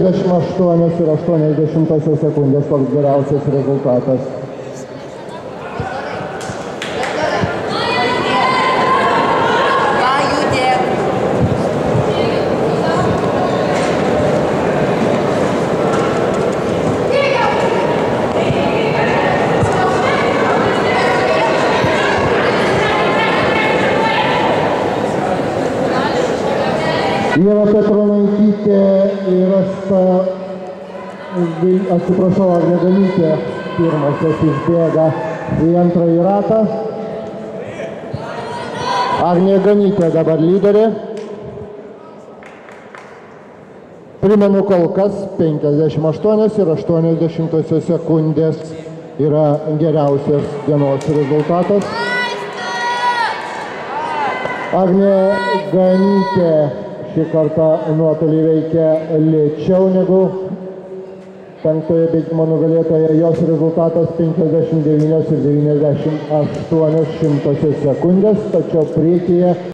58,8 sekundės toks geriausias rezultatas. Ieva Petronaitytė įrasta, atsiprašau, Agnė Ganytė pirmosios išbėga į antrąjį ratą. Agnė Ganytė dabar lyderė. Primenu kol kas 58,8 sekundės yra geriausias dienos rezultatas. Agnė Ganytė šį kartą nuotolį veikia lėčiau negu penktoje bėgimo nugalėtoje. Jos rezultatas 59,98 sekundės, tačiau priekyje